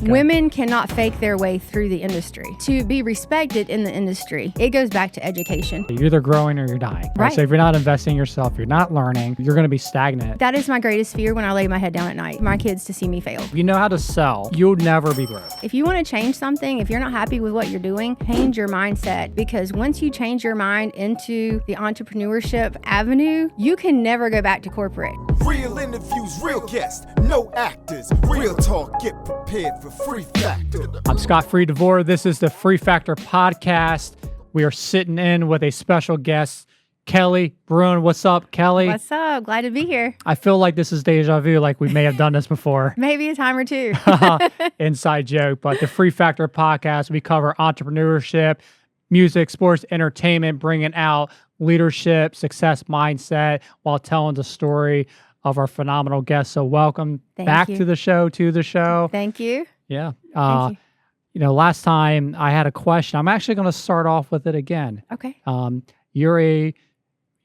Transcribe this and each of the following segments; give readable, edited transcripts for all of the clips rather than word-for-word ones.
Okay. Women cannot fake their way through the industry. To be respected in the industry, it goes back to education. You're either growing or you're dying. Right. So if you're not investing in yourself, you're not learning, you're going to be stagnant. That is my greatest fear when I lay my head down at night, my kids to see me fail. If you know how to sell, you'll never be broke. If you want to change something, if you're not happy with what you're doing, change your mindset, because once you change your mind into the entrepreneurship avenue, you can never go back to corporate. Real interviews, real guests, no actors. Real talk, get prepared for Free Factor. I'm Scott.FreeDevore. This is the Free Factor podcast. We are sitting in with a special guest, Kelly Bruin. What's up, Kelly? What's up? Glad to be here. I feel like this is deja vu, like we may have done this before. Maybe a time or two. Inside joke, but the Free Factor podcast, we cover entrepreneurship, music, sports, entertainment, bringing out leadership, success mindset while telling the story of our phenomenal guests. So welcome back to the show, Thank you. Yeah. Thank you. You know, last time I had a question. I'm actually going to start off with it again. Okay. You're a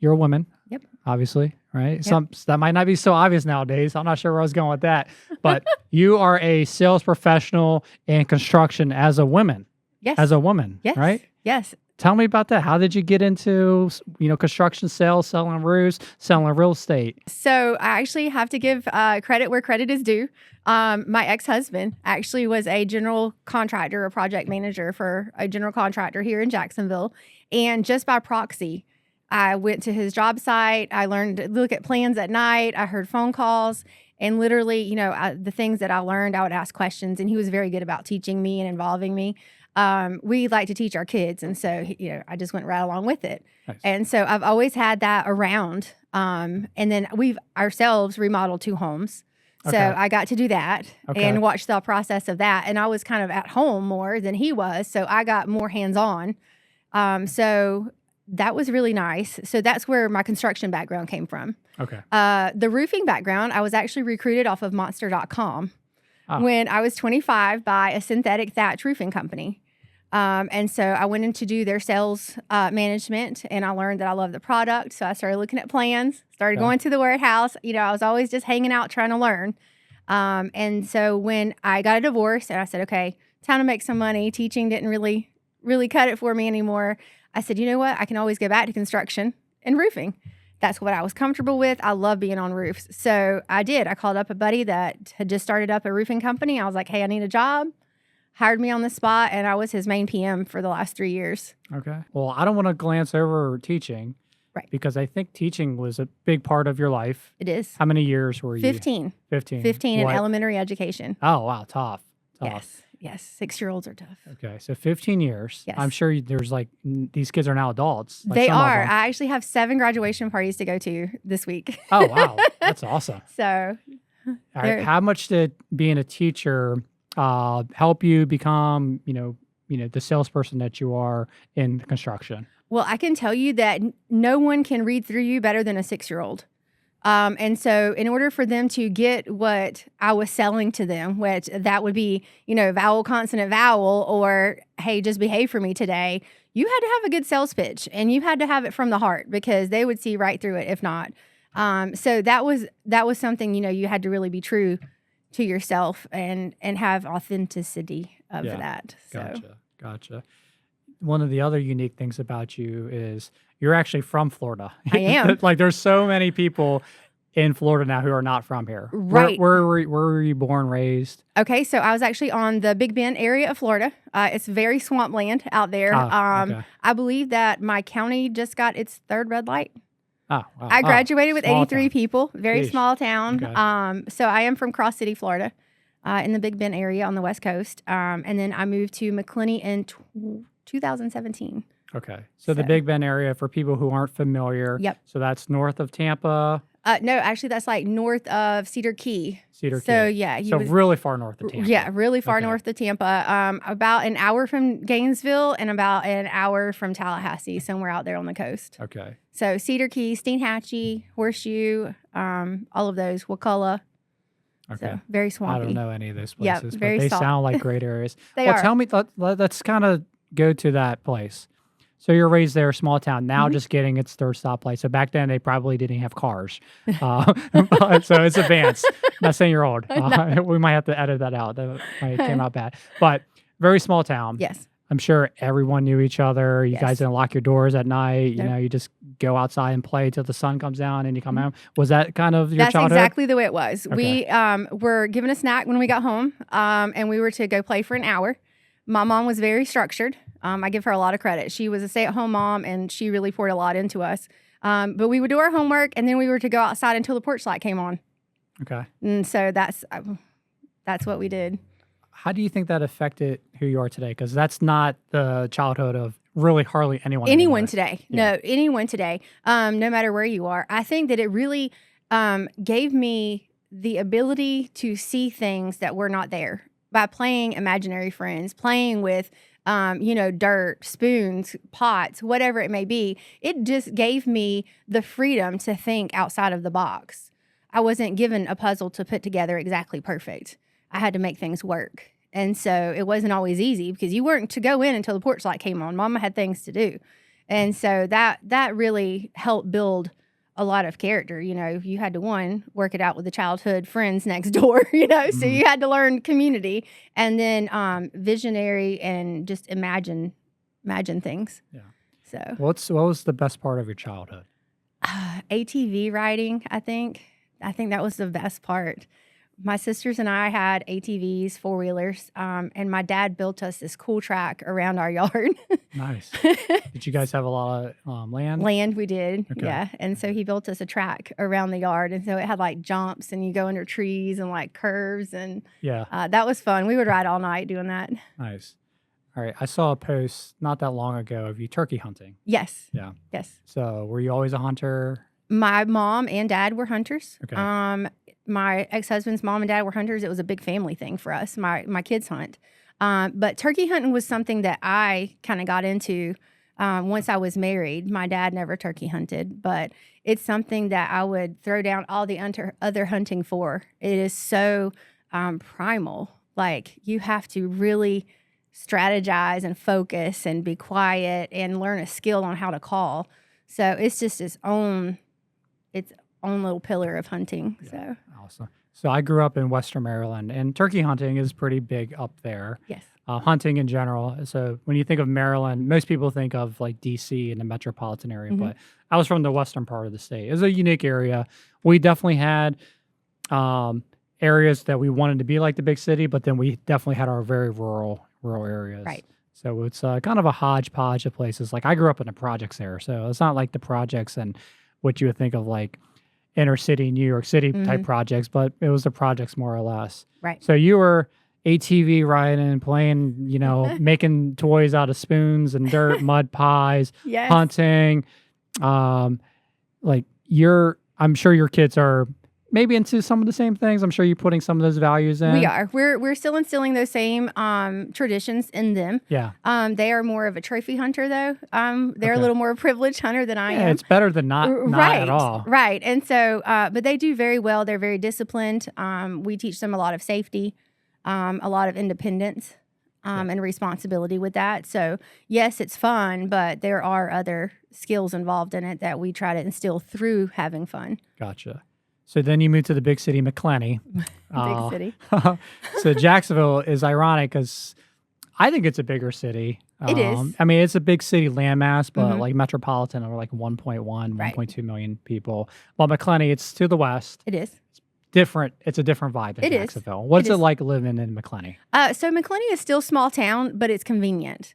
woman. Yep. Obviously, right? Yep. That might not be so obvious nowadays. I'm not sure where I was going with that. But you are a sales professional in construction as a woman. Yes. As a woman, Yes. right? Yes. Tell me about that. How did you get into, construction sales, selling roofs, selling real estate? So I actually have to give credit where credit is due. My ex-husband actually was a general contractor, a project manager for a general contractor here in Jacksonville. And just by proxy, I went to his job site. I learned to look at plans at night. I heard phone calls. And literally, the things that I learned, I would ask questions. And he was very good about teaching me and involving me. We like to teach our kids. And so, I just went right along with it. Nice. And so I've always had that around. And then we've ourselves remodeled 2 homes. So Okay. I got to do that and watch the process of that. And I was kind of at home more than he was. So I got more hands-on. So that was really nice. So that's where my construction background came from. Okay. The roofing background, I was actually recruited off of monster.com when I was 25 by a synthetic thatch roofing company. And so I went in to do their sales management, and I learned that I love the product. So I started looking at plans, started going to the warehouse. I was always just hanging out trying to learn. And so when I got a divorce and I said, okay, time to make some money, teaching didn't really cut it for me anymore. I said, you know what? I can always go back to construction and roofing. That's what I was comfortable with. I love being on roofs. So I did. I called up a buddy that had just started up a roofing company. I was like, hey, I need a job. Hired me on the spot, and I was his main PM for the last 3 years. Okay. Well, I don't want to glance over teaching. Right. Because I think teaching was a big part of your life. It is. How many years were you? 15. 15 in elementary education. Oh, wow. Tough. Yes. 6-year-olds are tough. Okay. So 15 years. Yes. I'm sure there's these kids are now adults. They are. I actually have 7 graduation parties to go to this week. Oh, wow. That's awesome. So. All right. How much did being a teacher help you become, the salesperson that you are in construction? Well, I can tell you that no one can read through you better than a 6-year-old. And so in order for them to get what I was selling to them, which that would be, vowel, consonant, vowel, or, hey, just behave for me today, you had to have a good sales pitch, and you had to have it from the heart, because they would see right through it if not. So that was something, you had to really be true to yourself and have authenticity of that. So. Gotcha. One of the other unique things about you is you're actually from Florida. I am. There's so many people in Florida now who are not from here. Right. Where were you born, raised? Okay, so I was actually on the Big Bend area of Florida. It's very swampland out there. Okay. I believe that my county just got its 3rd red light. Oh, wow. I graduated with 83 town. people, very Sheesh. small town. Okay. So I am from Cross City, Florida, in the Big Bend area on the West Coast. And then I moved to McClenny in 2017. Okay. So the Big Bend area, for people who aren't familiar. Yep. So that's north of Tampa. No, actually, that's like north of Cedar Key. So yeah. Really far north of Tampa. Yeah, really far north of Tampa. About an hour from Gainesville and about an hour from Tallahassee, somewhere out there on the coast. Okay. So Cedar Key, Steinhatchee, Horseshoe, all of those, Wakulla. Okay. So very swampy. I don't know any of those Yeah, places, very but they soft. sound like great areas. They are. Tell me, let's kind of go to that place. So you're raised there, small town, now Mm-hmm. just getting its third stoplight. So back then they probably didn't have cars. So it's advanced. Not saying you're old. We might have to edit that out. That might came out bad. But very small town. Yes. I'm sure everyone knew each other. You Yes. guys didn't lock your doors at night. Nope. You just go outside and play till the sun comes down and you come home. Was that kind of your That's childhood? exactly the way it was. Okay. We were given a snack when we got home, and we were to go play for an hour. My mom was very structured. I give her a lot of credit. She was a stay-at-home mom, and she really poured a lot into us. But we would do our homework, and then we were to go outside until the porch light came on. Okay. And so that's what we did. How do you think that affected who you are today? Because that's not the childhood of really hardly anyone. Anyone anymore. today. Yeah. No, anyone today. No matter where you are. I think that it really gave me the ability to see things that were not there by playing imaginary friends, playing with, dirt, spoons, pots, whatever it may be. It just gave me the freedom to think outside of the box. I wasn't given a puzzle to put together exactly perfect. I had to make things work. And so it wasn't always easy because you weren't to go in until the porch light came on. Mama had things to do. And so that really helped build a lot of character. You had to work it out with the childhood friends next door, so you had to learn community and then visionary and just imagine things. Yeah. So What was the best part of your childhood? ATV riding, I think that was the best part. My sisters and I had ATVs, four-wheelers, and my dad built us this cool track around our yard. Nice. Did you guys have a lot of land? Land, we did, Okay. yeah. And so he built us a track around the yard, and so it had like jumps, and you go under trees and like curves, and Yeah. that was fun. We would ride all night doing that. Nice. All right. I saw a post not that long ago of you turkey hunting. Yes, Yeah. yes. So were you always a hunter? My mom and dad were hunters. Okay. My ex-husband's mom and dad were hunters. It was a big family thing for us. My kids hunt. But turkey hunting was something that I kind of got into once I was married. My dad never turkey hunted, but it's something that I would throw down all the other hunting for. It is so primal. Like you have to really strategize and focus and be quiet and learn a skill on how to call. So it's just its own little pillar of hunting. Yeah. So Awesome. So I grew up in Western Maryland, and turkey hunting is pretty big up there. yes. Hunting in general. So when you think of Maryland, most people think of like DC and the metropolitan area, Mhm. but I was from the western part of the state. It was a unique area. We definitely had areas that we wanted to be like the big city, but then we definitely had our very rural areas. Right. So it's kind of a hodgepodge of places. Like I grew up in the projects there, so it's not like the projects and what you would think of like inner city, New York City type projects, but it was the projects more or less. Right. So you were ATV riding, playing, making toys out of spoons and dirt, mud pies, Yes. hunting. I'm sure your kids are maybe into some of the same things. I'm sure you're putting some of those values in. We are. We're still instilling those same traditions in them. Yeah. They are more of a trophy hunter, though. They're Okay. a little more privileged hunter than I Yeah, am. it's better than not right, at all. Right. And so, but they do very well. They're very disciplined. We teach them a lot of safety, a lot of independence, and responsibility with that. So, yes, it's fun, but there are other skills involved in it that we try to instill through having fun. Gotcha. So then you moved to the big city, McClenny. Big city. So Jacksonville is ironic because I think it's a bigger city. It is. I mean, it's a big city landmass, but Mhm. like metropolitan are like 1.1, Right. 1.2 million people. While McClenny, it's to the west. It is. Different. It's a different vibe in It is. Jacksonville. What's It it is. like living in McClenny? So McClenny is still small town, but it's convenient.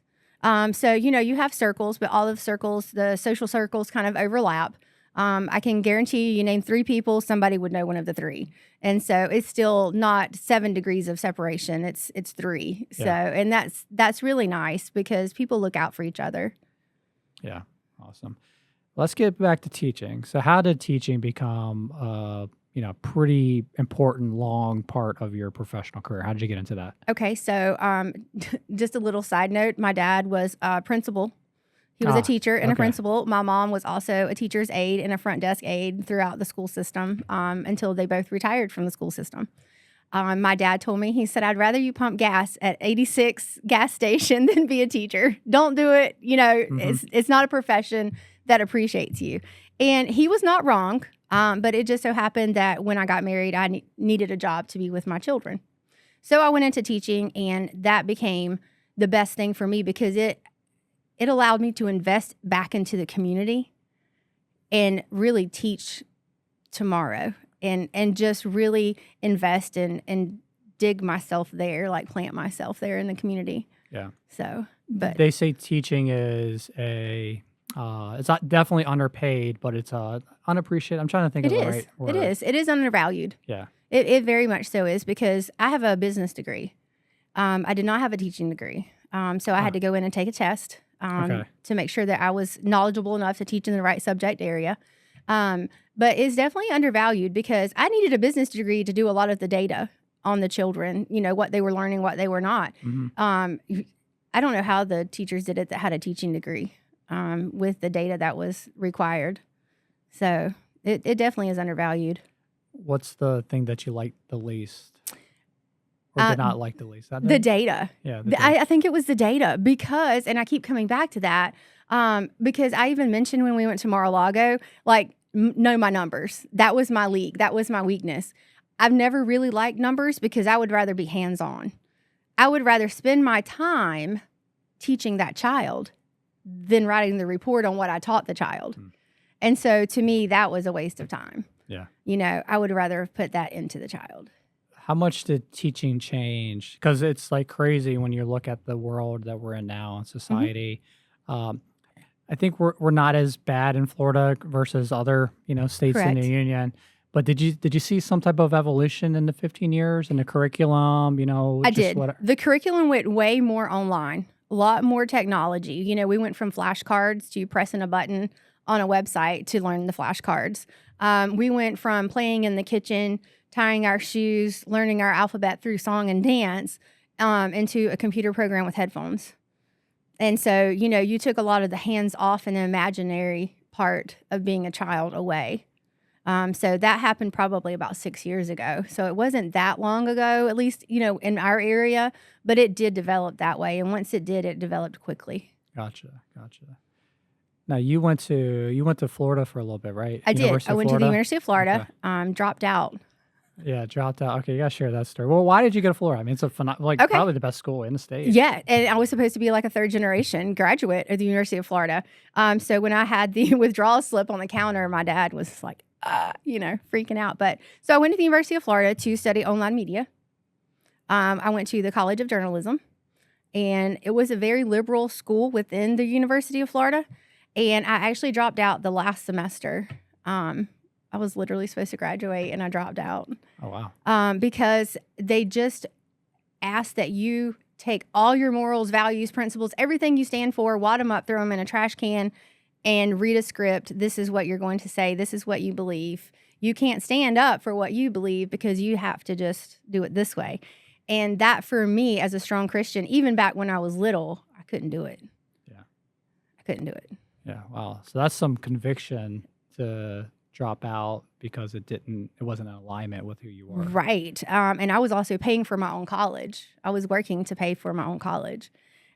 So, you have circles, but all of the circles, the social circles kind of overlap. I can guarantee you name 3 people, somebody would know one of the 3. And so it's still not 7 degrees of separation. It's 3. Yeah. So, and that's really nice because people look out for each other. Yeah. Awesome. Let's get back to teaching. So how did teaching become pretty important long part of your professional career? How did you get into that? Okay. So, just a little side note, my dad was a principal. He was a teacher and a okay. principal. My mom was also a teacher's aide and a front desk aide throughout the school system until they both retired from the school system. My dad told me, he said, I'd rather you pump gas at 86 gas station than be a teacher. Don't do it. It's not a profession that appreciates you. And he was not wrong. But it just so happened that when I got married, I needed a job to be with my children. So I went into teaching, and that became the best thing for me because it allowed me to invest back into the community and really teach tomorrow and just really invest and dig myself there, like plant myself there in the community. Yeah. So, but they say teaching is it's not definitely underpaid, but it's unappreciated. I'm trying to think of the right word. It is undervalued. Yeah. It very much so is because I have a business degree. I did not have a teaching degree. So I had to go in and take a test to make sure that I was knowledgeable enough to teach in the right subject area. But it's definitely undervalued because I needed a business degree to do a lot of the data on the children, what they were learning, what they were not. Mm-hmm. I don't know how the teachers did it that had a teaching degree with the data that was required. So it definitely is undervalued. What's the thing that you liked the least? Or did not like the least? The data. Yeah. I think it was the data because, and I keep coming back to that, because I even mentioned when we went to Mar-a-Lago, know my numbers. That was my league. That was my weakness. I've never really liked numbers because I would rather be hands-on. I would rather spend my time teaching that child than writing the report on what I taught the child. And so to me, that was a waste of time. Yeah. I would rather have put that into the child. How much did teaching change? Because it's crazy when you look at the world that we're in now in society. I think we're not as bad in Florida versus other states in the union. But did you see some type of evolution in the 15 years in the curriculum? I did. The curriculum went way more online, a lot more technology. We went from flashcards to pressing a button on a website to learn the flashcards. We went from playing in the kitchen, tying our shoes, learning our alphabet through song and dance, into a computer program with headphones. And so, you took a lot of the hands-off and imaginary part of being a child away. So that happened probably about 6 years ago. So it wasn't that long ago, at least, in our area, but it did develop that way. And once it did, it developed quickly. Gotcha. Now you went to Florida for a little bit, right? I did. I went to the University of Florida, dropped out. Yeah, dropped out. Okay, you gotta share that story. Well, why did you go to Florida? I mean, it's probably the best school in the state. Yeah, and I was supposed to be like a third generation graduate at the University of Florida. So when I had the withdrawal slip on the counter, my dad was like, freaking out. But so I went to the University of Florida to study online media. I went to the College of Journalism, and it was a very liberal school within the University of Florida. And I actually dropped out the last semester. I was literally supposed to graduate, and I dropped out. Oh, wow. Because they just asked that you take all your morals, values, principles, everything you stand for, wad them up, throw them in a trash can, and read a script. This is what you're going to say. This is what you believe. You can't stand up for what you believe because you have to just do it this way. And that, for me, as a strong Christian, even back when I was little, I couldn't do it. Yeah. I couldn't do it. Yeah, wow. So that's some conviction to drop out because it wasn't in alignment with who you were. Right. And I was also paying for my own college. I was working to pay for my own college.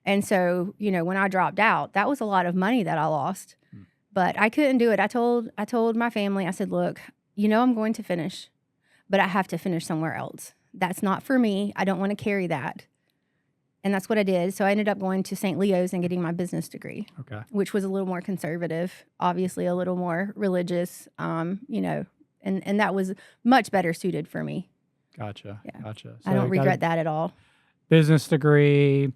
And so, when I dropped out, that was a lot of money that I lost. But I couldn't do it. I told my family, I said, look, I'm going to finish, but I have to finish somewhere else. That's not for me. I don't want to carry that. And that's what I did. So I ended up going to St. Leo's and getting my business degree, which was a little more conservative, obviously a little more religious, and that was much better suited for me. Gotcha. Yeah. Gotcha. So I don't regret that at all. Business degree,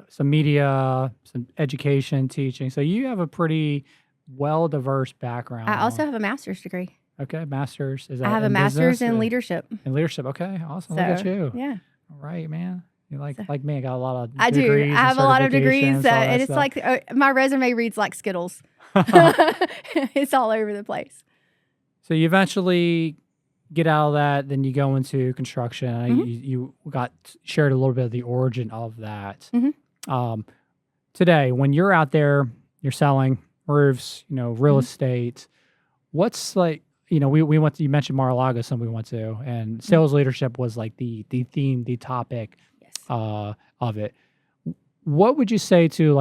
some media, some education, teaching. So you have a pretty diverse background. I also have a master's degree. Okay, master's. Is that I have a master's in leadership. In leadership. Okay, awesome. Look at you. Yeah. All right, man. You like me? I got a lot of. I do. I have a lot of degrees, and it's like my resume reads like Skittles. It's all over the place. So you eventually get out of that, then you go into construction. Mm-hmm. You shared a little bit of the origin of that. Mm-hmm. Today, when you're out there, you're selling roofs, real estate. What's we went to, you mentioned Mar-a-Lago, some we went to, and sales leadership was like the theme, the topic Yes. of it. What would you say to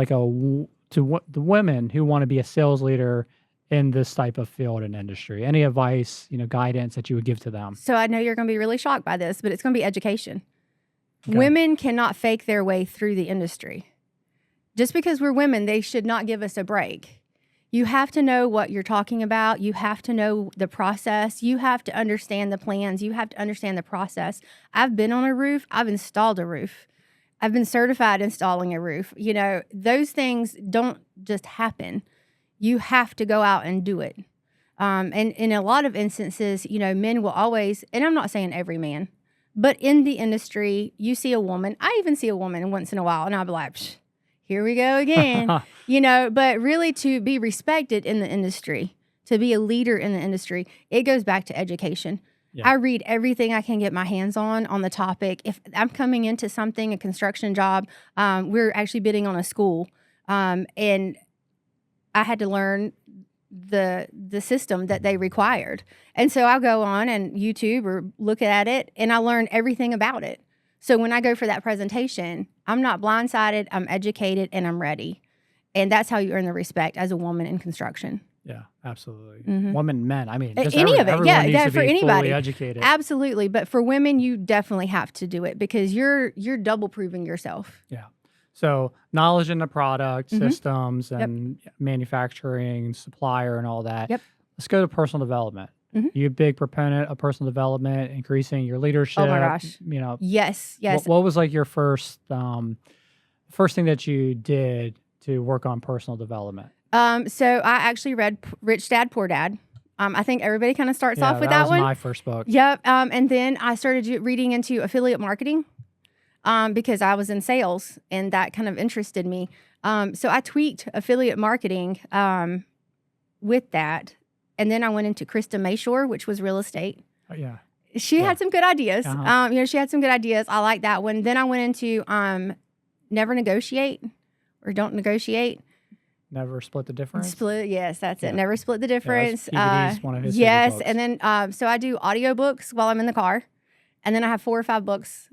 the women who want to be a sales leader in this type of field and industry? Any advice, guidance that you would give to them? So I know you're going to be really shocked by this, but it's going to be education. Okay. Women cannot fake their way through the industry. Just because we're women, they should not give us a break. You have to know what you're talking about. You have to know the process. You have to understand the plans. You have to understand the process. I've been on a roof. I've installed a roof. I've been certified installing a roof. Those things don't just happen. You have to go out and do it. And in a lot of instances, men will always, and I'm not saying every man, but in the industry, you see a woman. I even see a woman once in a while, and I'll be like, psh, here we go again. But really to be respected in the industry, to be a leader in the industry, it goes back to education. Yeah. I read everything I can get my hands on the topic. If I'm coming into something, a construction job, we're actually bidding on a school, and I had to learn the system that they required. And so I'll go on and YouTube or look at it, and I learn everything about it. So when I go for that presentation, I'm not blindsided, I'm educated, and I'm ready. And that's how you earn the respect as a woman in construction. Yeah, absolutely. Women, men, I mean, just any of it. Yeah, needs to for be anybody. Fully educated. Absolutely. But for women, you definitely have to do it because you're double proving yourself. Yeah. So knowledge in the product, systems, and manufacturing, supplier, and all that. Yep. Let's go to personal development. You a big proponent of personal development, increasing your leadership. Oh my gosh. Yes. What was like your first thing that you did to work on personal development? So I actually read Rich Dad, Poor Dad. I think everybody kind of starts off with that one. That was my first book. Yep. And then I started reading into affiliate marketing because I was in sales and that kind of interested me. So I tweaked affiliate marketing with that. And then I went into Krista Mayshore, which was real estate. Oh, yeah. She had some good ideas. She had some good ideas. I like that one. Then I went into Never Negotiate or Don't Negotiate. Never Split the Difference? Yes, that's it. Never Split the Difference. PBD's one of his yes, books. And then so I do audiobooks while I'm in the car. And then I have 4 or 5 books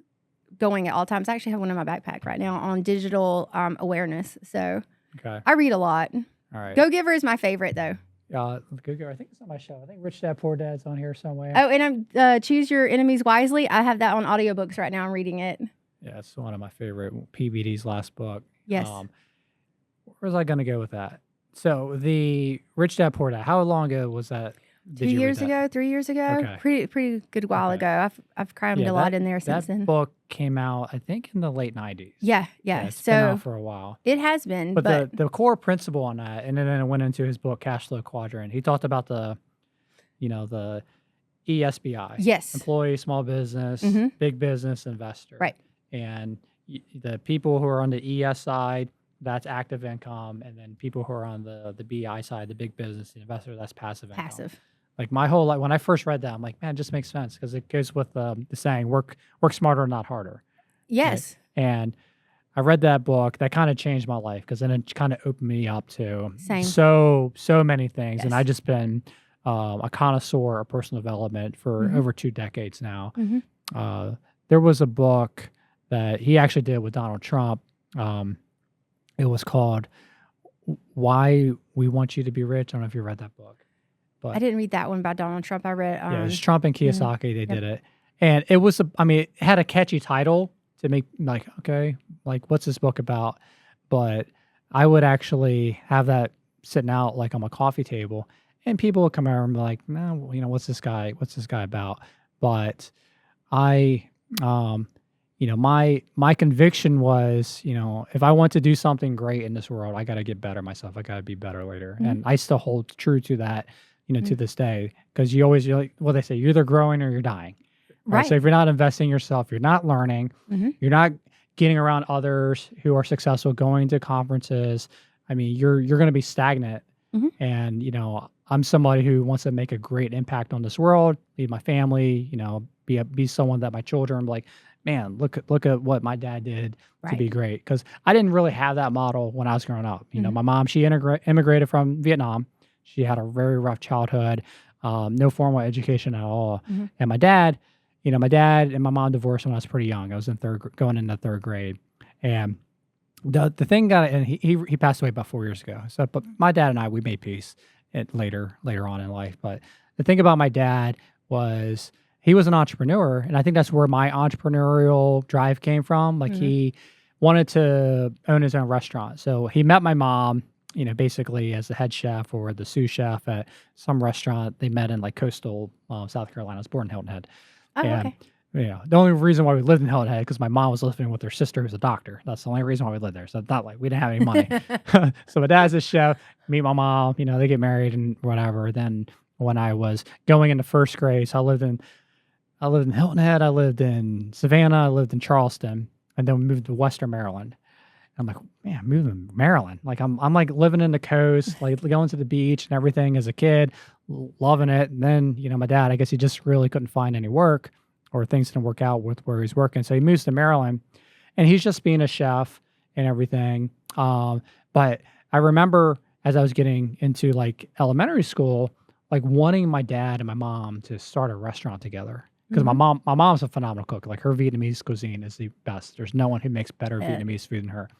going at all times. I actually have one in my backpack right now on digital awareness. So I read a lot. All right. Go Giver is my favorite, though. Go Giver. I think it's on my show. I think Rich Dad Poor Dad's on here somewhere. Oh, and I'm Choose Your Enemies Wisely. I have that on audiobooks right now. I'm reading it. Yeah, it's one of my favorite. PBD's last book. Yes. Where was I going to go with that? So the Rich Dad Poor Dad. How long ago was that? 3 years ago. Okay. Pretty good while ago. I've crammed a lot in there since then. That book came out, I think, in the late 90s. Yeah. It's been out for a while. It has been. But the core principle on that, and then it went into his book, Cash Flow Quadrant. He talked about the ESBI. Yes. Employee, small business, big business, investor. Right. And the people who are on the ES side, that's active income. And then people who are on the BI side, the big business, the investor, that's passive income. Passive. Like my whole life, when I first read that, I'm like, man, it just makes sense because it goes with the saying, work smarter, not harder. Yes. Right? And I read that book. That kind of changed my life because then it kind of opened me up to so many things. Yes. And I've just been a connoisseur of personal development for over 2 decades now. There was a book that he actually did with Donald Trump. It was called Why We Want You to Be Rich. I don't know if you read that book. But I didn't read that one by Donald Trump. I read it was Trump and Kiyosaki. They did it, and it was it had a catchy title to make what's this book about? But I would actually have that sitting out like on my coffee table, and people would come over and be like, "Man, what's this guy about?" But I, my conviction was, if I want to do something great in this world, I got to get better myself. I got to be better later, and I still hold true to that. To this day, because you're they say, you're either growing or you're dying. Right. So if you're not investing in yourself, you're not learning, you're not getting around others who are successful, going to conferences. I mean, you're going to be stagnant. And, I'm somebody who wants to make a great impact on this world, lead my family, be someone that my children like, man, look at what my dad did to be great. Because I didn't really have that model when I was growing up. My mom, she immigrated from Vietnam. She had a very rough childhood. no formal education at all. And my dad and my mom divorced when I was pretty young. I was in going into third grade. And the thing and he passed away about 4 years ago. So, but my dad and I, we made peace later on in life. But the thing about my dad was he was an entrepreneur, and I think that's where my entrepreneurial drive came from. Like he wanted to own his own restaurant. So he met my mom, basically as the head chef or the sous chef at some restaurant. They met in like coastal South Carolina. I was born in Hilton Head. Oh, And, okay. the only reason why we lived in Hilton Head because my mom was living with her sister who's a doctor. That's the only reason why we lived there. So it's not like we didn't have any money. So my dad's a chef, meet my mom, they get married and whatever. Then when I was going into first grade, so I lived in Hilton Head, I lived in Savannah, I lived in Charleston, and then we moved to Western Maryland. I'm like, man, moving to Maryland. Like I'm like living in the coast, like going to the beach and everything as a kid, loving it. And then, my dad, I guess he just really couldn't find any work or things didn't work out with where he's working. So he moves to Maryland and he's just being a chef and everything. But I remember as I was getting into like elementary school, like wanting my dad and my mom to start a restaurant together. Because my mom's a phenomenal cook. Like her Vietnamese cuisine is the best. There's no one who makes better Vietnamese food than her.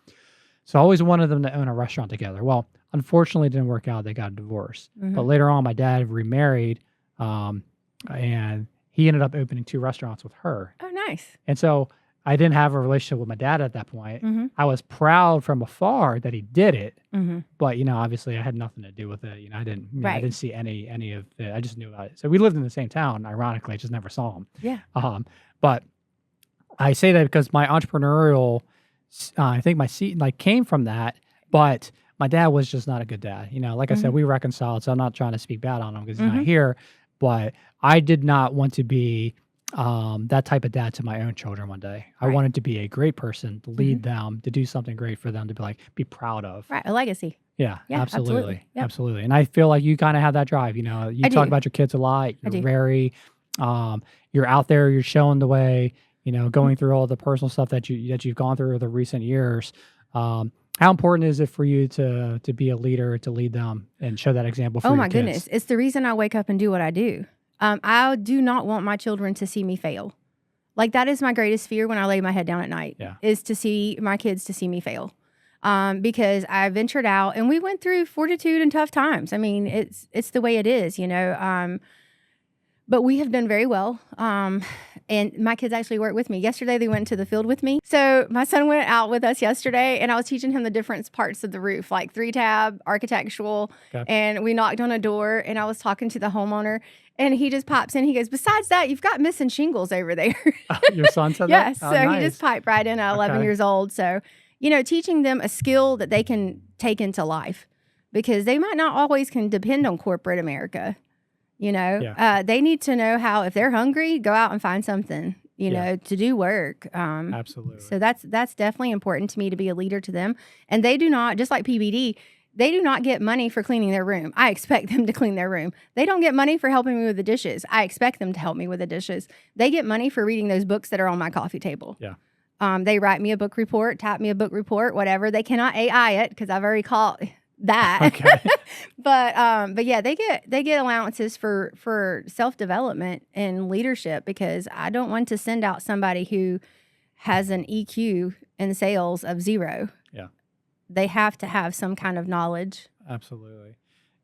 So I always wanted them to own a restaurant together. Well, unfortunately, it didn't work out. They got a divorce. But later on, my dad remarried, and he ended up opening 2 restaurants with her. Oh, nice. And so I didn't have a relationship with my dad at that point. I was proud from afar that he did it, but obviously I had nothing to do with it. I didn't, I didn't see any of it. I just knew about it. So we lived in the same town. Ironically, I just never saw him. Yeah. But I say that because my entrepreneurial, I think my seat came from that. But my dad was just not a good dad. Like I said, we reconciled. So I'm not trying to speak bad on him because he's not here. But I did not want to be that type of dad to my own children one day. I wanted to be a great person, to lead them, to do something great for them, to be proud of. Right, a legacy. Yeah, absolutely. Yep. Absolutely. And I feel like you kind of have that drive. You talk about your kids a lot. You're very, you're out there, you're showing the way, going through all the personal stuff that you've gone through over the recent years. How important is it for you to be a leader, to lead them and show that example for your kids? Oh my goodness. It's the reason I wake up and do what I do. I do not want my children to see me fail. Like that is my greatest fear when I lay my head down at night, is to see my kids to see me fail. Because I ventured out and we went through fortitude and tough times. I mean, it's the way it is, but we have done very well. And my kids actually work with me. Yesterday, they went to the field with me. So my son went out with us yesterday and I was teaching him the different parts of the roof, like 3-tab, architectural. Okay. And we knocked on a door and I was talking to the homeowner and he just pops in. He goes, besides that, you've got missing shingles over there. Your son said that? Yes. Oh, so nice. he just piped right in at 11 years old. So, teaching them a skill that they can take into life because they might not always can depend on corporate America. They need to know how, if they're hungry, go out and find something, to do work. Absolutely. So that's definitely important to me, to be a leader to them. And they do not, just like PBD, they do not get money for cleaning their room. I expect them to clean their room. They don't get money for helping me with the dishes. I expect them to help me with the dishes. They get money for reading those books that are on my coffee table. Yeah. They write me a book report, type me a book report, whatever. They cannot AI it because I've already caught that. Okay. but yeah, they get allowances for self-development and leadership because I don't want to send out somebody who has an EQ in sales of 0. Yeah. They have to have some kind of knowledge. Absolutely.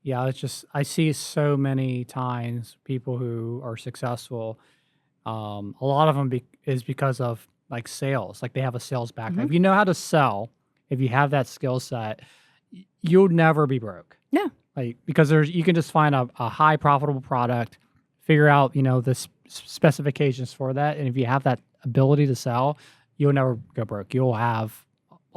Yeah, it's just I see so many times people who are successful. A lot of them is because of like sales, like they have a sales background. If you know how to sell, if you have that skill set, you'll never be broke. No. Like because you can just find a high profitable product, figure out the specifications for that, and if you have that ability to sell, you'll never go broke. You'll have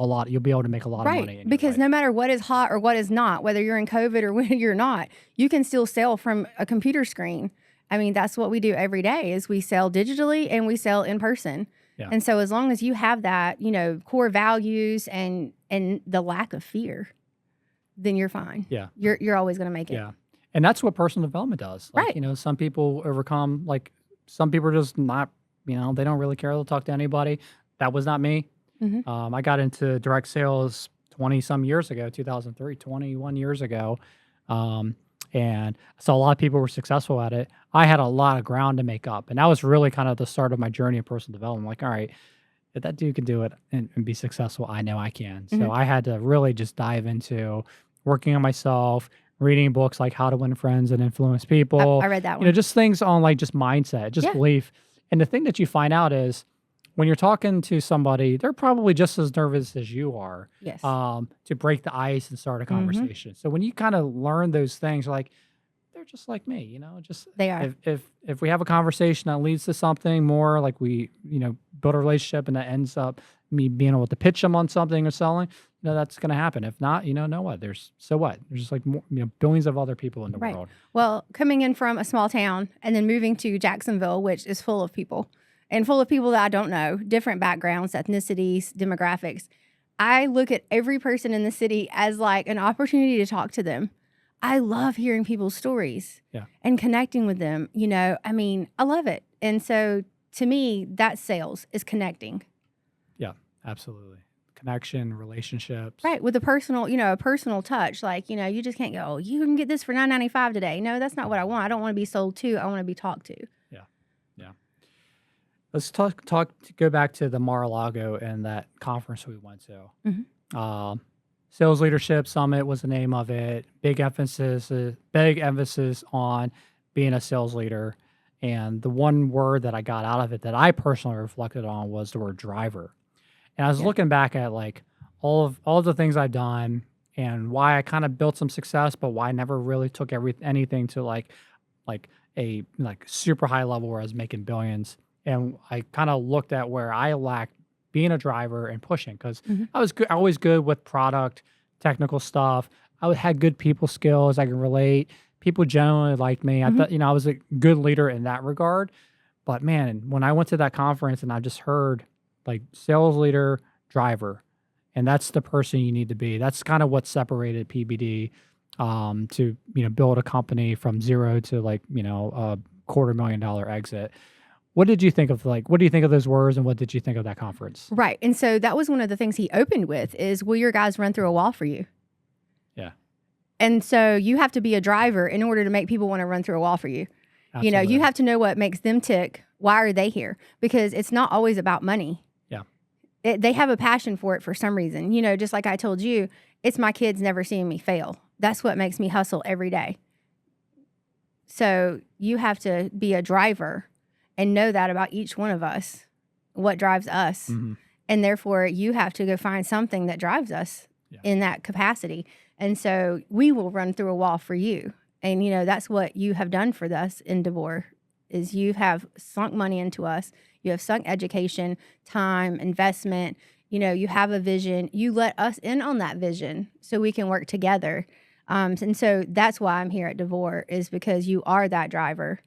you'll be able to make a lot of money. Because no matter what is hot or what is not, whether you're in COVID or when you're not, you can still sell from a computer screen. I mean, that's what we do every day is we sell digitally and we sell in person. Yeah. And so as long as you have that, core values and the lack of fear, then you're fine. Yeah. You're always going to make it. Yeah. And that's what personal development does. Like, some people overcome, like some people are just not, they don't really care. They'll talk to anybody. That was not me. Mm-hmm. I got into direct sales 20 some years ago, 2003, 21 years ago. And so a lot of people were successful at it. I had a lot of ground to make up. And that was really kind of the start of my journey in personal development. Like, all right, if that dude can do it and be successful, I know I can. So I had to really just dive into working on myself, reading books like How to Win Friends and Influence People. I read that You one. know, just things on like just mindset, just belief. And the thing that you find out is when you're talking to somebody, they're probably just as nervous as you are Yes. to break the ice and start a conversation. So when you kind of learn those things, you're like, they're just like me, you know, just They are. if we have a conversation that leads to something more, like we, you know, build a relationship and that ends up me being able to pitch them on something or selling, you know, that's going to happen. If not, you know what? There's just like more, you know, billions of other people in the Right. world. Well, coming in from a small town and then moving to Jacksonville, which is full of people and full of people that I don't know, different backgrounds, ethnicities, demographics. I look at every person in the city as like an opportunity to talk to them. I love hearing people's stories and connecting with them. You know, I mean, I love it. And so to me, that's sales, is connecting. Yeah, absolutely. Connection, relationships. Right. With a personal, you know, a personal touch. Like, you know, you just can't go, oh, you can get this for $9.95 today. No, that's not what I want. I don't want to be sold to. I want to be talked to. Yeah. Yeah. Let's go back to the Mar-a-Lago and that conference we went to. Sales Leadership Summit was the name of it. Big emphasis on being a sales leader. And the one word that I got out of it that I personally reflected on was the word driver. And I was looking back at like all of the things I've done and why I kind of built some success, but why I never really took anything to like a super high level where I was making billions. And I kind of looked at where I lacked being a driver and pushing because I was always good with product, technical stuff. I had good people skills. I can relate. People generally liked me. I thought, you know, I was a good leader in that regard. But man, when I went to that conference and I just heard like sales leader, driver, and that's the person you need to be. That's kind of what separated PBD to, you know, build a company from zero to like, you know, a $250,000 exit. What did you think of what do you think of those words and what did you think of that conference? Right. And so that was one of the things he opened with is, will your guys run through a wall for you? Yeah. And so you have to be a driver in order to make people want to run through a wall for you. Absolutely. You know, you have to know what makes them tick. Why are they here? Because it's not always about money. Yeah. They have a passion for it for some reason. You know, just like I told you, it's my kids never seeing me fail. That's what makes me hustle every day. So you have to be a driver and know that about each one of us, what drives us. And therefore, you have to go find something that drives us in that capacity. And so we will run through a wall for you. And, you know, that's what you have done for us in DeVore, is you have sunk money into us. You have sunk education, time, investment. You know, you have a vision. You let us in on that vision so we can work together. And so that's why I'm here at DeVore, is because you are that driver.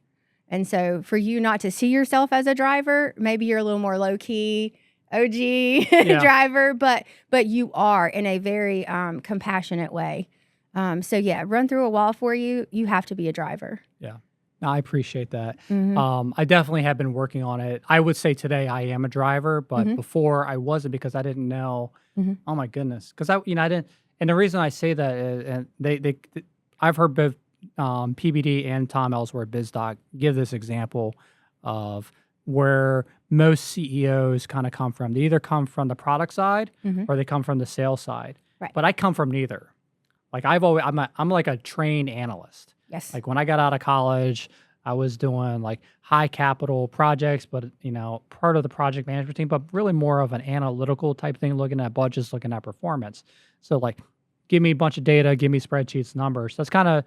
And so for you not to see yourself as a driver, maybe you're a little more low-key, OG driver, but you are in a very compassionate way. So yeah, run through a wall for you. You have to be a driver. Yeah. No, I appreciate that. I definitely have been working on it. I would say today I am a driver, but before I wasn't because I didn't know. Oh my goodness. Because I didn't. And the reason I say that is, and I've heard both PBD and Tom Ellsworth, BizDoc, give this example of where most CEOs kind of come from. They either come from the product side or they come from the sales side. Right. But I come from neither. Like I'm like a trained analyst. Yes. Like when I got out of college, I was doing like high capital projects, but you know, part of the project management team, but really more of an analytical type thing, looking at budgets, looking at performance. So like, give me a bunch of data, give me spreadsheets, numbers. That's kind of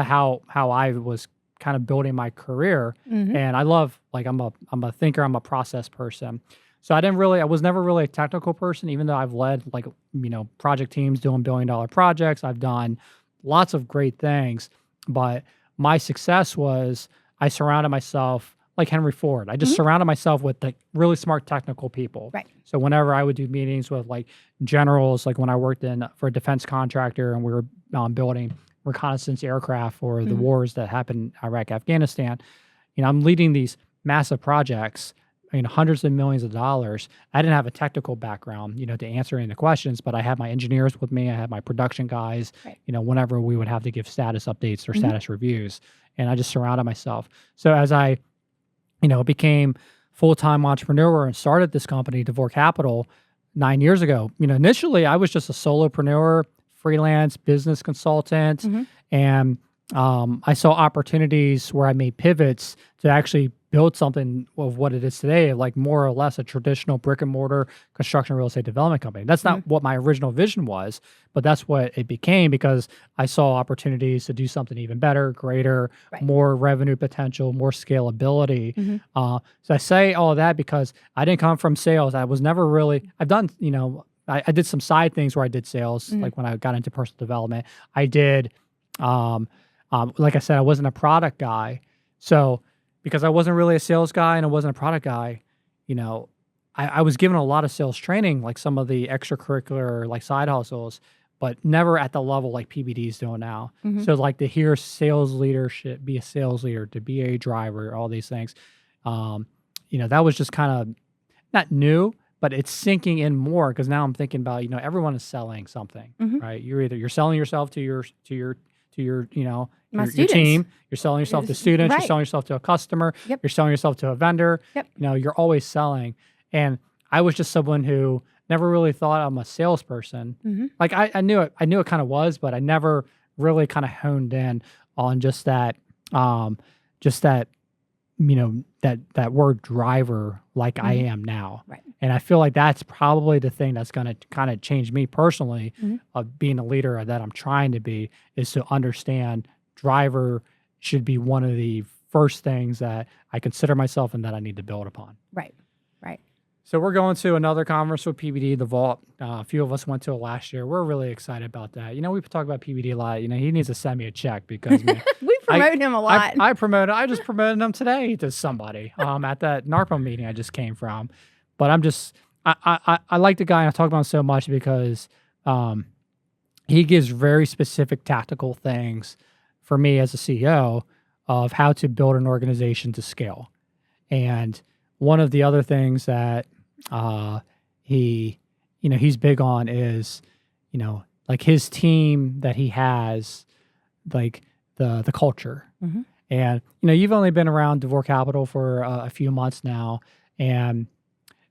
how I was kind of building my career. And I love, like, I'm a thinker, I'm a process person. So I was never really a technical person, even though I've led like, you know, project teams doing $1 billion projects. I've done lots of great things, but my success was I surrounded myself like Henry Ford. I just surrounded myself with like really smart technical people. Right. So whenever I would do meetings with like generals, like when I worked for a defense contractor and we were building reconnaissance aircraft for the wars that happened in Iraq, Afghanistan, you know, I'm leading these massive projects. hundreds of millions of dollars. I didn't have a technical background, to answer any of the questions, but I had my engineers with me. I had my production guys, Right. Whenever we would have to give status updates or status reviews, and I just surrounded myself. So as I, became full-time entrepreneur and started this company, DeVore Capital, 9 years ago, initially I was just a solopreneur, freelance business consultant, and I saw opportunities where I made pivots to actually build something of what it is today, like more or less a traditional brick and mortar construction real estate development company. That's not what my original vision was, but that's what it became because I saw opportunities to do something even better, greater, more revenue potential, more scalability. So I say all of that because I didn't come from sales. I was never really, I've done, I did some side things where I did sales, like when I got into personal development. I did, like I said, I wasn't a product guy. So because I wasn't really a sales guy and I wasn't a product guy, I was given a lot of sales training, like some of the extracurricular, like side hustles, but never at the level like PBD's doing now. So like to hear sales leadership, be a sales leader, to be a driver, all these things, that was just kind of not new, but it's sinking in more because now I'm thinking about, everyone is selling something, right? You're selling yourself to your your team. You're selling yourself to students. You're selling yourself to a customer. You're selling yourself to a vendor. You're always selling. And I was just someone who never really thought I'm a salesperson. Like I knew it kind of was, but I never really kind of honed in on just that, that word driver like I am now. Right. And I feel like that's probably the thing that's going to kind of change me personally of being a leader that I'm trying to be, is to understand driver should be one of the first things that I consider myself and that I need to build upon. Right. Right. So we're going to another conference with PBD, the Vault. A few of us went to it last year. We're really excited about that. We talk about PBD a lot. He needs to send me a check because we promote him a lot. I just promoted him today to somebody at that NARPO meeting I just came from. But I like the guy, and I talk about him so much because he gives very specific tactical things for me as a CEO of how to build an organization to scale. And one of the other things that he's big on is, like his team that he has, like the culture. And, you've only been around DeVore Capital for a few months now. And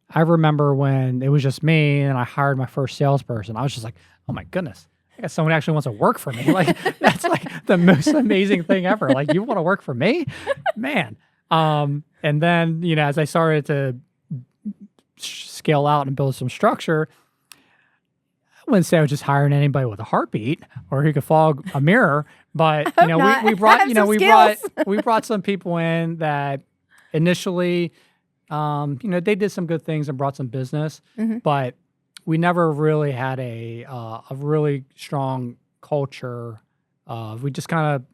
I remember when it was just me and I hired my first salesperson, I was just like, oh my goodness, I got someone who actually wants to work for me. Like, that's like the most amazing thing ever. Like, you want to work for me? Man. And then, as I started to scale out and build some structure, I wouldn't say I was just hiring anybody with a heartbeat or who could fog a mirror, but we brought some people in that initially, they did some good things and brought some business, but we never really had a really strong culture. We just kind of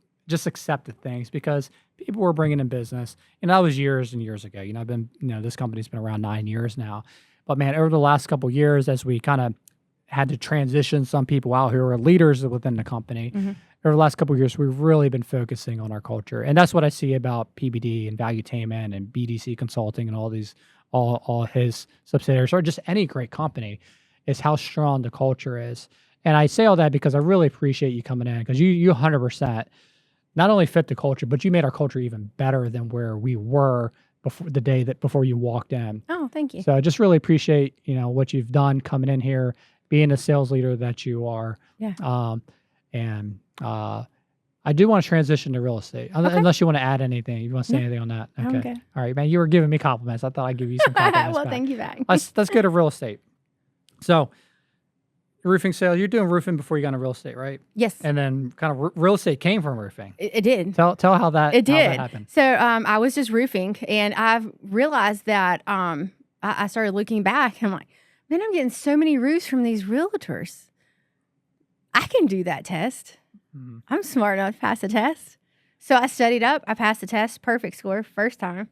accepted things because people were bringing in business, and that was years and years ago. I've been, this company's been around 9 years now, but man, over the last couple of years, as we kind of had to transition some people out who are leaders within the company, over the last couple of years, we've really been focusing on our culture, and that's what I see about PBD and Valuetainment and BDC Consulting and all these, all his subsidiaries, or just any great company, is how strong the culture is. And I say all that because I really appreciate you coming in, because you 100% not only fit the culture, but you made our culture even better than where we were before you walked in. Oh, thank you. So I just really appreciate, what you've done coming in here, being a sales leader that you are. Yeah. And I do want to transition to real estate, unless you want to add anything. You want to say anything on that? Okay. All right, man. You were giving me compliments. I thought I'd give you some compliments. Well, back. thank you back. Let's go to real estate. So, roofing sales. You're doing roofing before you got into real estate, right? Yes. And then kind of real estate came from roofing. It did. Tell how that It did. How that happened. So I was just roofing, and I've realized that I started looking back, and I'm like, man, I'm getting so many roofs from these realtors. I can do that test. I'm smart enough to pass the test. So I studied up. I passed the test. Perfect score first time.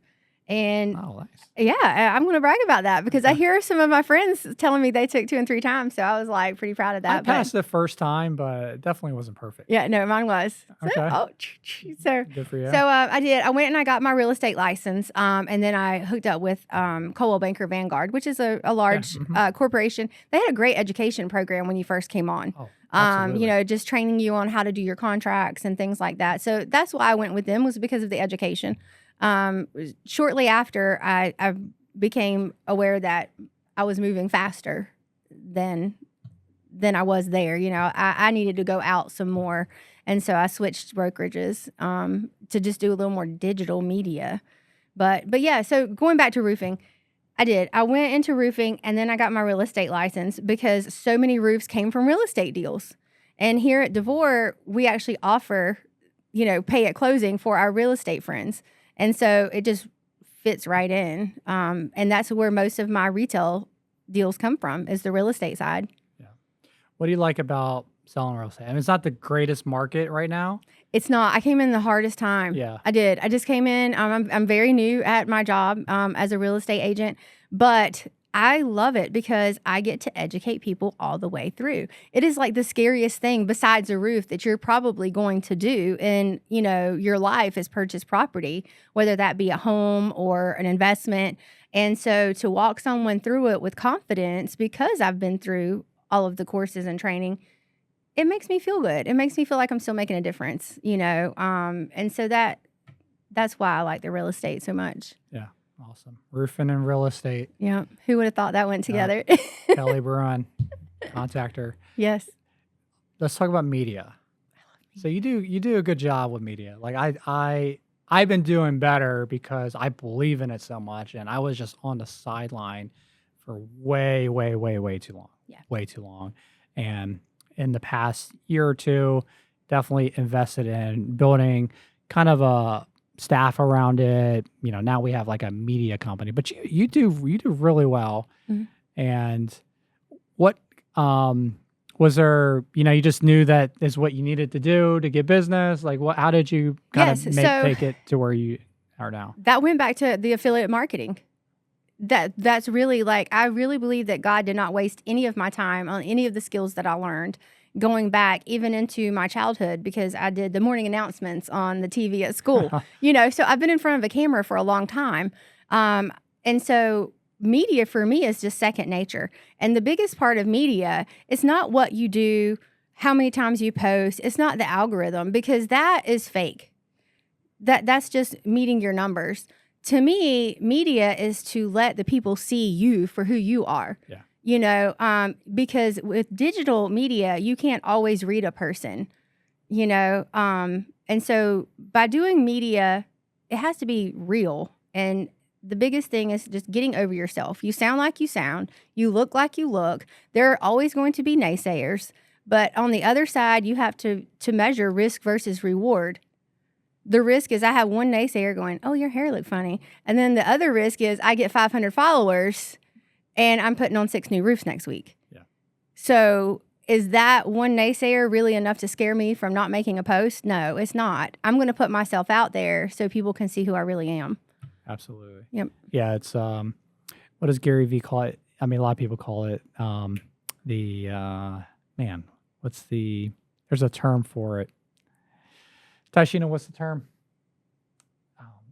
And Oh, nice. yeah, I'm going to brag about that because I hear some of my friends telling me they took 2 and 3 times. So I was like pretty proud of that. I passed the first time, but it definitely wasn't perfect. Yeah, no, mine was. Okay. So Good for you. So I did. I went and I got my real estate license, and then I hooked up with Coldwell Banker Vanguard, which is a large corporation. They had a great education program when you first came on. Oh, absolutely. You know, just training you on how to do your contracts and things like that. So that's why I went with them, was because of the education. Shortly after, I became aware that I was moving faster than I was there. You know, I needed to go out some more. And so I switched brokerages to just do a little more digital media. But yeah, so going back to roofing, I went into roofing, and then I got my real estate license because so many roofs came from real estate deals. And here at DeVore, we actually offer, you know, pay at closing for our real estate friends. And so it just fits right in. And that's where most of my retail deals come from, is the real estate side. Yeah. What do you like about selling real estate? I mean, it's not the greatest market right now. It's not. I came in the hardest time. Yeah. I did. I just came in. I'm very new at my job as a real estate agent, but I love it because I get to educate people all the way through. It is like the scariest thing besides a roof that you're probably going to do in, you know, your life, is purchase property, whether that be a home or an investment. And so to walk someone through it with confidence, because I've been through all of the courses and training, it makes me feel good. It makes me feel like I'm still making a difference, you know? And so that's why I like the real estate so much. Yeah. Awesome. Roofing and real estate. Yeah. Who would have thought that went together? Kelly Bruin, contact her. Yes. Let's talk about media. So you do a good job with media. Like I've been doing better because I believe in it so much, and I was just on the sideline for way too long. Yeah. Way too long. And in the past year or two, definitely invested in building kind of a staff around it. You know, now we have like a media company, but you do really well. Mm-hmm. And what was there, you know, you just knew that is what you needed to do to get business? Like how did you kind of take it to where you are now? That went back to the affiliate marketing. That's really, like, I really believe that God did not waste any of my time on any of the skills that I learned going back even into my childhood, because I did the morning announcements on the TV at school, you know, so I've been in front of a camera for a long time. And so media for me is just second nature. And the biggest part of media is not what you do, how many times you post. It's not the algorithm, because that is fake. That's just meeting your numbers. To me, media is to let the people see you for who you are. Yeah. You know, because with digital media, you can't always read a person, you know. And so by doing media, it has to be real. And the biggest thing is just getting over yourself. You sound like you sound. You look like you look. There are always going to be naysayers. But on the other side, you have to measure risk versus reward. The risk is I have one naysayer going, oh, your hair look funny. And then the other risk is I get 500 followers and I'm putting on 6 new roofs next week. Yeah. So is that one naysayer really enough to scare me from not making a post? No, it's not. I'm going to put myself out there so people can see who I really am. Absolutely. Yep. Yeah. It's, what does Gary Vee call it? I mean, a lot of people call it, there's a term for it. Tashina, what's the term?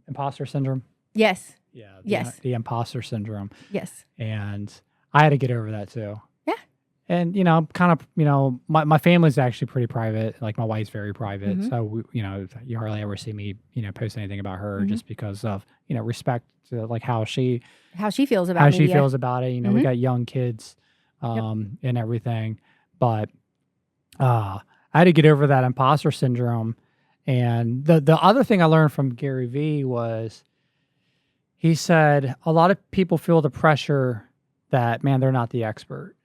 Imposter syndrome. Yes. Yeah. The imposter syndrome. Yes. And I had to get over that too. Yeah. And, you know, kind of, you know, my family's actually pretty private. Like my wife's very private. Mm-hmm. So, you know, you hardly ever see me, you know, post anything about her, mm-hmm. just because of, you know, respect to like how she feels about she feels about it. You know, mm-hmm. we got young kids Yep. and everything. But I had to get over that imposter syndrome. And the other thing I learned from Gary Vee was he said a lot of people feel the pressure that, man, they're not the expert.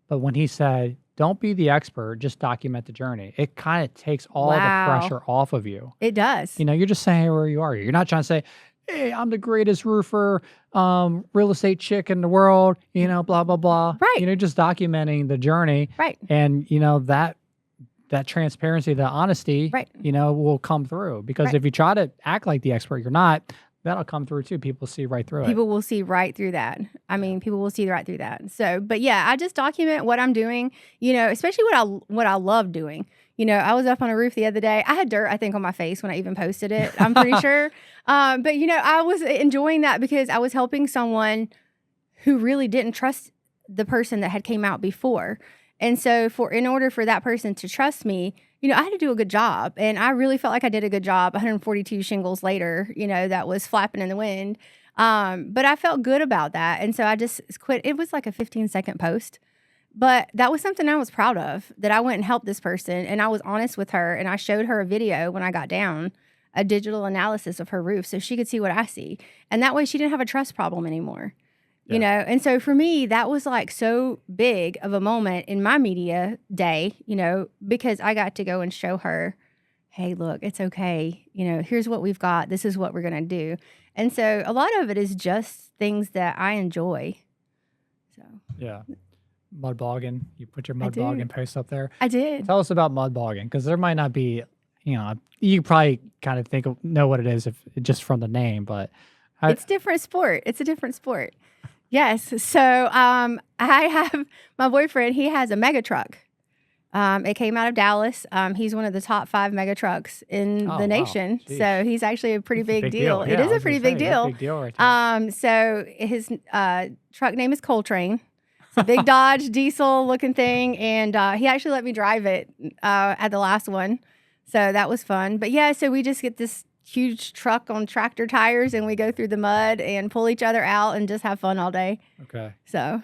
But when he said, don't be the expert, just document the journey, it kind of takes all the pressure off of you. It does. You know, you're just saying where you are. You're not trying to say, hey, I'm the greatest roofer, real estate chick in the world, you know, blah, blah, blah. Right. You know, just documenting the journey. Right. And, you know, that transparency, that honesty, right. you know, will come through. Because if you try to act like the expert, you're not, That'll come through too. People see right through it. People will see right through that. I mean, people will see right through that. So, but yeah, I just document what I'm doing, you know, especially what I love doing. You know, I was up on a roof the other day. I had dirt, I think, on my face when I even posted it. I'm pretty sure. But you know, I was enjoying that because I was helping someone who really didn't trust the person that had came out before. And so in order for that person to trust me, you know, I had to do a good job. And I really felt like I did a good job 142 shingles later, you know, that was flapping in the wind. But I felt good about that. And so I just quit. It was like a 15-second post. But that was something I was proud of, that I went and helped this person. And I was honest with her. And I showed her a video when I got down, a digital analysis of her roof so she could see what I see. And that way she didn't have a trust problem anymore. You know, and so for me, that was like so big of a moment in my media day, you know, because I got to go and show her, hey, look, it's okay. You know, here's what we've got. This is what we're going to do. And so a lot of it is just things that I enjoy. So, yeah. Mud bogging. You put your mud bogging post up there. I did. Tell us about mud bogging, because there might not be, you know, you probably kind of know what it is if just from the name, but it's different sport. It's a different sport. Yes. So I have my boyfriend, he has a mega truck. It came out of Dallas. He's one of the top 5 mega trucks in the nation. Wow. So he's actually a pretty big deal. Yeah, it is a pretty big deal. Big deal right there. So his truck name is Coltrane. It's a big Dodge diesel looking thing. And he actually let me drive it at the last one. So that was fun. But yeah, so we just get this huge truck on tractor tires and we go through the mud and pull each other out and just have fun all day. Okay. So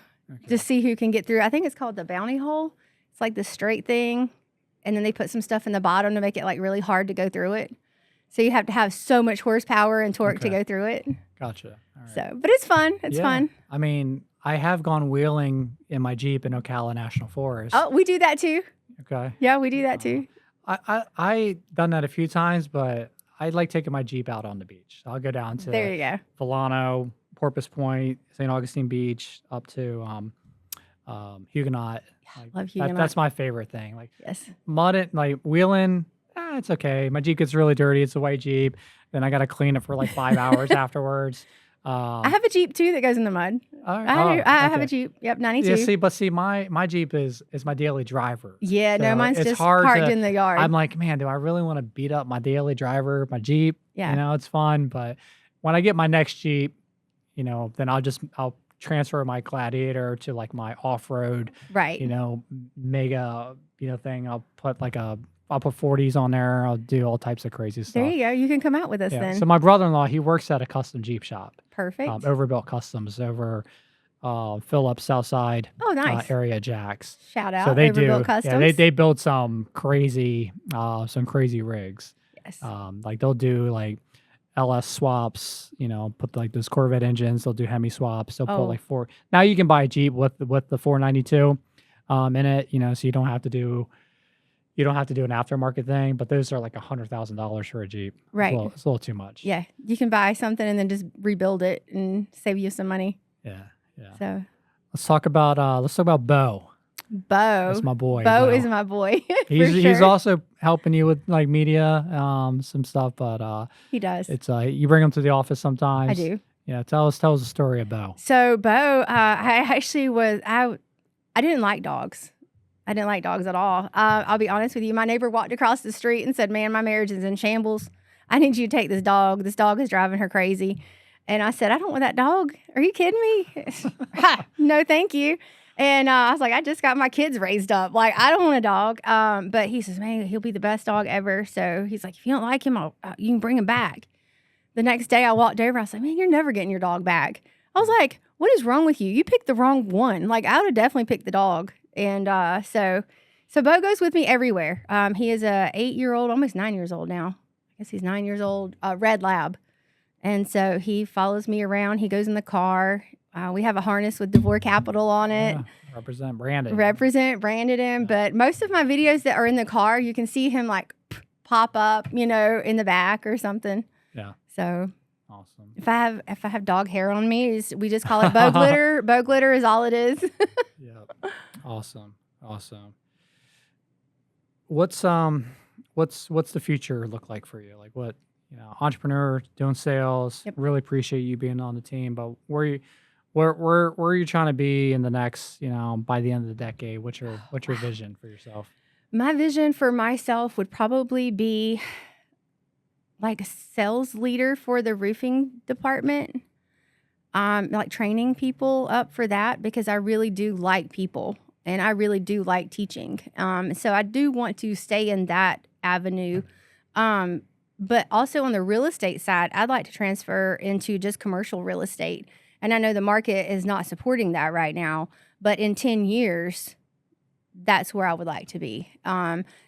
just see who can get through. I think it's called the bounty hole. It's like the straight thing. And then they put some stuff in the bottom to make it like really hard to go through it. So you have to have so much horsepower and torque to go through it. Gotcha. All right. So, but it's fun. It's fun. I mean, I have gone wheeling in my Jeep in Ocala National Forest. Oh, we do that too. Okay. Yeah, we do that too. I done that a few times, but I like taking my Jeep out on the beach. I'll go down to there you go. Volano, Porpoise Point, St. Augustine Beach, up to Huguenot. Love Huguenot. That's my favorite thing. Like yes, mud, like wheeling, it's okay. My Jeep gets really dirty. It's a white Jeep. Then I got to clean it for like 5 hours afterwards. I have a Jeep too that goes in the mud. I have a Jeep. Yep, 92. Yeah, see, my Jeep is my daily driver. Yeah, so no, mine's just parked in the yard. I'm like, man, do I really want to beat up my daily driver, my Jeep? Yeah. You know, it's fun. But when I get my next Jeep, you know, then I'll transfer my Gladiator to like my off-road, right? You know, mega, you know, thing. I'll put 40s on there. I'll do all types of crazy stuff. There you go. You can come out with us then. So my brother-in-law, he works at a custom Jeep shop. Perfect. Overbuilt Customs over Phillips Southside. Oh, nice. Area Jacks. Shout out. So they Overbuilt do. Customs. Yeah, they build some crazy rigs. Yes. Like they'll do like LS swaps. You know, put like those Corvette engines. They'll do Hemi swaps. They'll put like 4. Now you can buy a Jeep with the 492 in it. You know, so you don't have to do an aftermarket thing, but those are like $100,000 for a Jeep. Right. It's a little too much. Yeah. You can buy something and then just rebuild it and save you some money. Yeah. So let's talk about Bo. Bo. That's my boy. Bo is my boy. He's also helping you with like media, some stuff, but he does. It's you bring him to the office sometimes. I do. Yeah. Tell us the story of Bo. So Bo, I actually I didn't like dogs. I didn't like dogs at all. I'll be honest with you. My neighbor walked across the street and said, man, my marriage is in shambles. I need you to take this dog. This dog is driving her crazy. And I said, I don't want that dog. Are you kidding me? No, thank you. And I was like, I just got my kids raised up. Like, I don't want a dog. But he says, man, he'll be the best dog ever. So he's like, if you don't like him, you can bring him back. The next day I walked over. I was like, man, you're never getting your dog back. I was like, what is wrong with you? You picked the wrong one. Like, I would have definitely picked the dog. And so Bo goes with me everywhere. He is a 8-year-old, almost 9 years old now. I guess he's 9 years old, red lab. And so he follows me around. He goes in the car. We have a harness with DeVore Capital on it. Yeah, represent branded him. But most of my videos that are in the car, you can see him like pop up, you know, in the back or something. Yeah. So awesome. If I have dog hair on me, we just call it Bo glitter. Bo glitter is all it is. Yeah. Awesome. What's the future look like for you? Like what, entrepreneur doing sales. Yep. Really appreciate you being on the team. But where are you trying to be in the next, by the end of the decade? What's your vision for yourself? My vision for myself would probably be like a sales leader for the roofing department. Like training people up for that, because I really do like people and I really do like teaching. So I do want to stay in that avenue. But also on the real estate side, I'd like to transfer into just commercial real estate. And I know the market is not supporting that right now, but in 10 years, that's where I would like to be.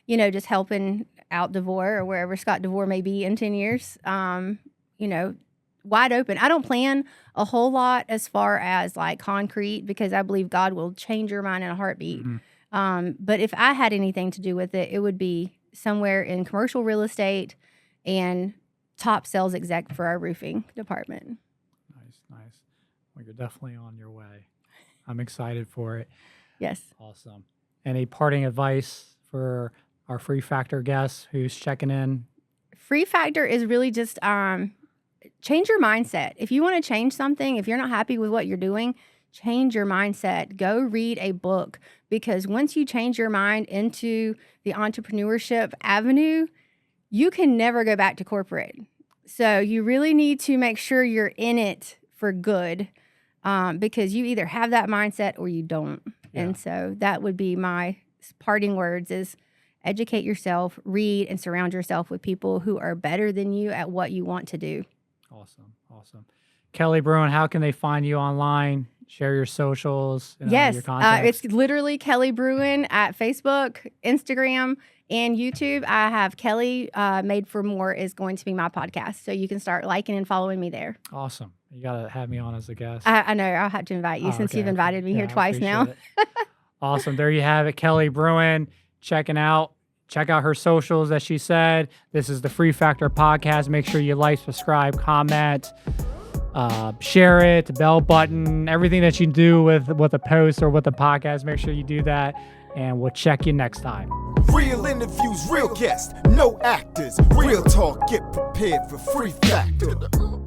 Just helping out DeVore or wherever Scott DeVore may be in 10 years, wide open. I don't plan a whole lot as far as like concrete, because I believe God will change your mind in a heartbeat. Mm-hmm. But if I had anything to do with it, it would be somewhere in commercial real estate and top sales exec for our roofing department. Nice. Well, you're definitely on your way. I'm excited for it. Yes. Awesome. Any parting advice for our Free Factor guest who's checking in? Free Factor is really just change your mindset. If you want to change something, if you're not happy with what you're doing, change your mindset. Go read a book, because once you change your mind into the entrepreneurship avenue, you can never go back to corporate. So you really need to make sure you're in it for good, because you either have that mindset or you don't. Yeah. And so that would be my parting words is educate yourself, read, and surround yourself with people who are better than you at what you want to do. Awesome. Kelly Bruin, how can they find you online? Share your socials. Yes, your contacts. It's literally Kelly Bruin at Facebook, Instagram, and YouTube. I have Kelly Made for More is going to be my podcast. So you can start liking and following me there. Awesome. You got to have me on as a guest. I know. I'll have to invite you since you've invited me here twice now. Awesome. There you have it. Kelly Bruin check out her socials, as she said. This is the Free Factor Podcast. Make sure you like, subscribe, comment, share it, the bell button, everything that you do with a post or with a podcast. Make sure you do that, and we'll check you next time. Real interviews, real guests, no actors. Real talk, get prepared for Free Factor.